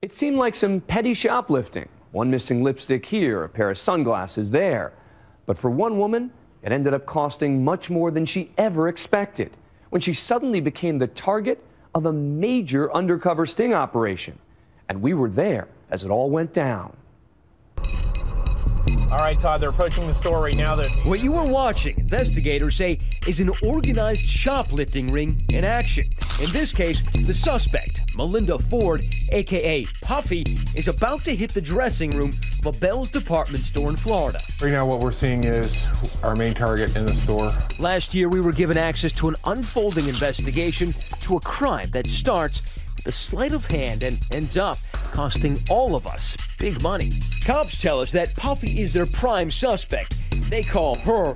It seemed like some petty shoplifting. One missing lipstick here, a pair of sunglasses there. But for one woman, it ended up costing much more than she ever expected when she suddenly became the target of a major undercover sting operation. And we were there as it all went down. All right, Todd, they're approaching the store right now. What you were watching, investigators say, is an organized shoplifting ring in action. In this case, the suspect, Melinda Ford, a.k.a. Puffy, is about to hit the dressing room of a Bell's department store in Florida. Right now, what we're seeing is our main target in the store. Last year, we were given access to an unfolding investigation to a crime that starts with a sleight of hand and ends up costing all of us big money. Cops tell us that Puffy is their prime suspect. They call her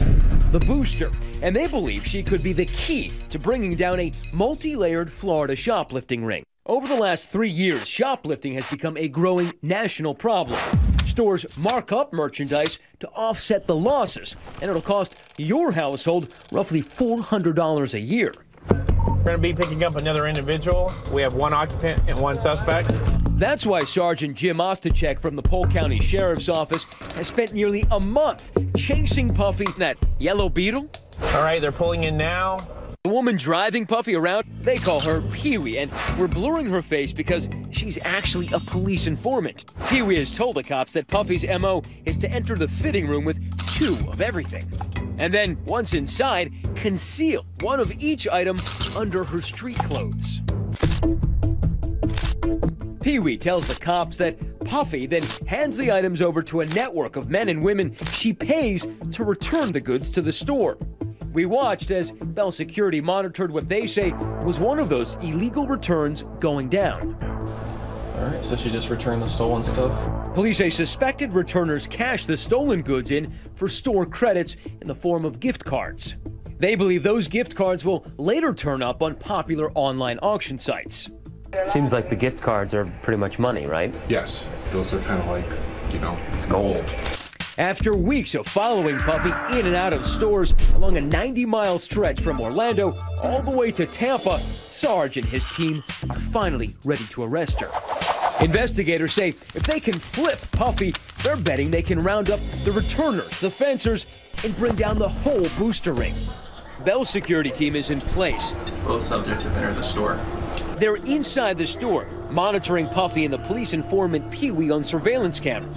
the Booster, and they believe she could be the key to bringing down a multi-layered Florida shoplifting ring. Over the last 3 years, shoplifting has become a growing national problem. Stores mark up merchandise to offset the losses, and it'll cost your household roughly $400 a year. We're going to be picking up another individual. We have one occupant and one suspect. That's why Sergeant Jim Ostachek from the Polk County Sheriff's Office has spent nearly a month chasing Puffy, that yellow beetle. All right, they're pulling in now. The woman driving Puffy around, they call her Pee-wee, and we're blurring her face because she's actually a police informant. Pee-wee has told the cops that Puffy's M.O. is to enter the fitting room with 2 of everything. And then, once inside, conceal one of each item under her street clothes. Pee-wee tells the cops that Puffy then hands the items over to a network of men and women she pays to return the goods to the store. We watched as Bell Security monitored what they say was one of those illegal returns going down. All right, so she just returned the stolen stuff? Police say suspected returners cashed the stolen goods in for store credits in the form of gift cards. They believe those gift cards will later turn up on popular online auction sites. Seems like the gift cards are pretty much money, right? Yes, those are kind of like, it's gold. After weeks of following Puffy in and out of stores along a 90-mile stretch from Orlando all the way to Tampa, Sarge and his team are finally ready to arrest her. Investigators say if they can flip Puffy, they're betting they can round up the returners, the fencers, and bring down the whole booster ring. Bell's security team is in place. Both subjects have entered the store. They're inside the store, monitoring Puffy and the police informant Pee-wee on surveillance cameras,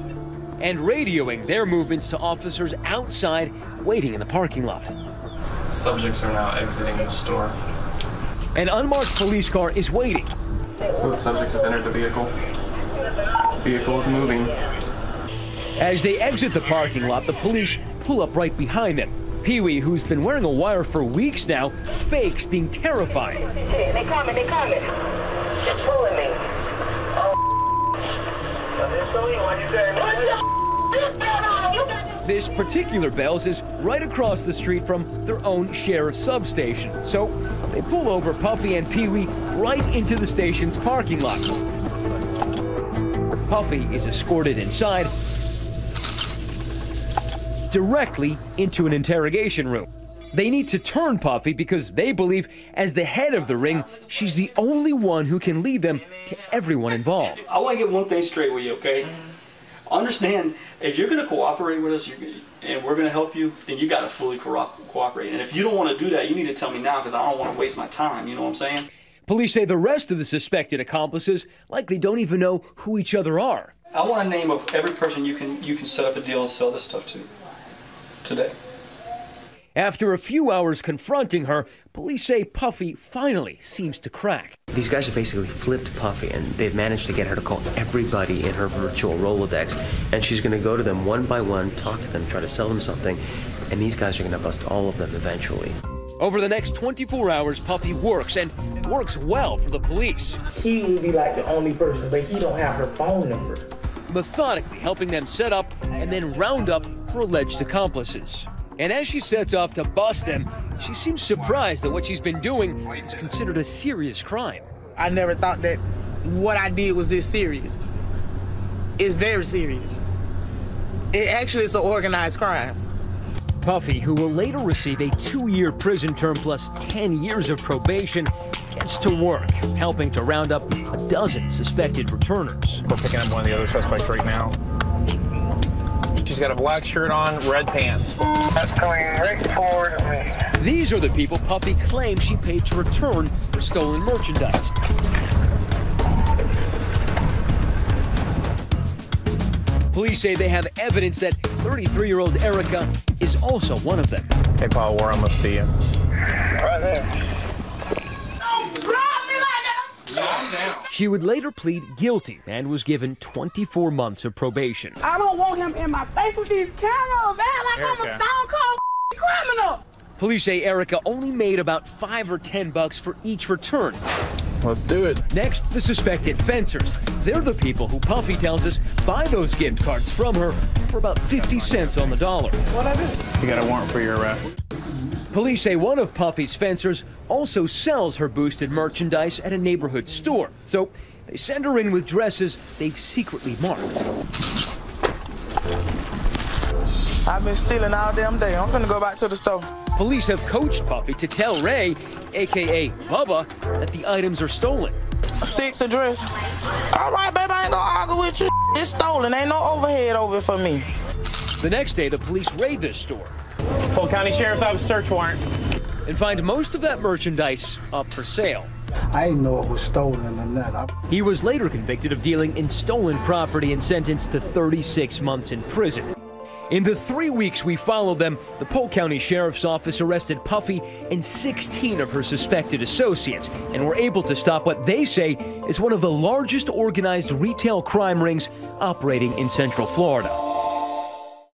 and radioing their movements to officers outside waiting in the parking lot. Subjects are now exiting the store. An unmarked police car is waiting. Both subjects have entered the vehicle. The vehicle is moving. As they exit the parking lot, the police pull up right behind them. Pee-wee, who's been wearing a wire for weeks now, fakes being terrified. They coming. Just pulling me. This particular Bell's is right across the street from their own sheriff's substation. So they pull over Puffy and Pee-wee right into the station's parking lot. Puffy is escorted inside, directly into an interrogation room. They need to turn Puffy because they believe, as the head of the ring, she's the only one who can lead them to everyone involved. I want to get one thing straight with you, okay? Understand, if you're going to cooperate with us and we're going to help you, then you got to fully cooperate. And if you don't want to do that, you need to tell me now because I don't want to waste my time, you know what I'm saying? Police say the rest of the suspected accomplices likely don't even know who each other are. I want a name of every person you can set up a deal and sell this stuff to today. After a few hours confronting her, police say Puffy finally seems to crack. These guys have basically flipped Puffy, and they've managed to get her to call everybody in her virtual Rolodex, and she's going to go to them one by one, talk to them, try to sell them something, and these guys are going to bust all of them eventually. Over the next 24 hours, Puffy works, and works well for the police. He would be like the only person, but he don't have her phone number. Methodically helping them set up and then round up her alleged accomplices. And as she sets off to bust them, she seems surprised that what she's been doing is considered a serious crime. I never thought that what I did was this serious. It's very serious. It actually is an organized crime. Puffy, who will later receive a 2-year prison term plus 10 years of probation, gets to work, helping to round up a dozen suspected returners. We're picking up one of the other suspects right now. She's got a black shirt on, red pants. That's coming right forward of me. These are the people Puffy claims she paid to return for stolen merchandise. Police say they have evidence that 33-year-old Erica is also one of them. Hey, Paul, we're almost to you. Right there. She would later plead guilty and was given 24 months of probation. I don't want him in my face with these cameras. Act like I'm a stone cold criminal. Police say Erica only made about $5 or $10 for each return. Let's do it. Next, the suspected fencers. They're the people who Puffy tells us buy those gift cards from her for about 50 cents on the dollar. What I do? You got a warrant for your arrest. Police say one of Puffy's fencers also sells her boosted merchandise at a neighborhood store. So they send her in with dresses they've secretly marked. I've been stealing all damn day. I'm gonna go back to the store. Police have coached Puffy to tell Ray, a.k.a. Bubba, that the items are stolen. 6 address. All right, baby, I ain't gonna argue with you. It's stolen. Ain't no overhead over it for me. The next day, the police raid this store. Polk County Sheriff's Office search warrant. And find most of that merchandise up for sale. I didn't know it was stolen or not. He was later convicted of dealing in stolen property and sentenced to 36 months in prison. In the 3 weeks we followed them, the Polk County Sheriff's Office arrested Puffy and 16 of her suspected associates and were able to stop what they say is one of the largest organized retail crime rings operating in Central Florida.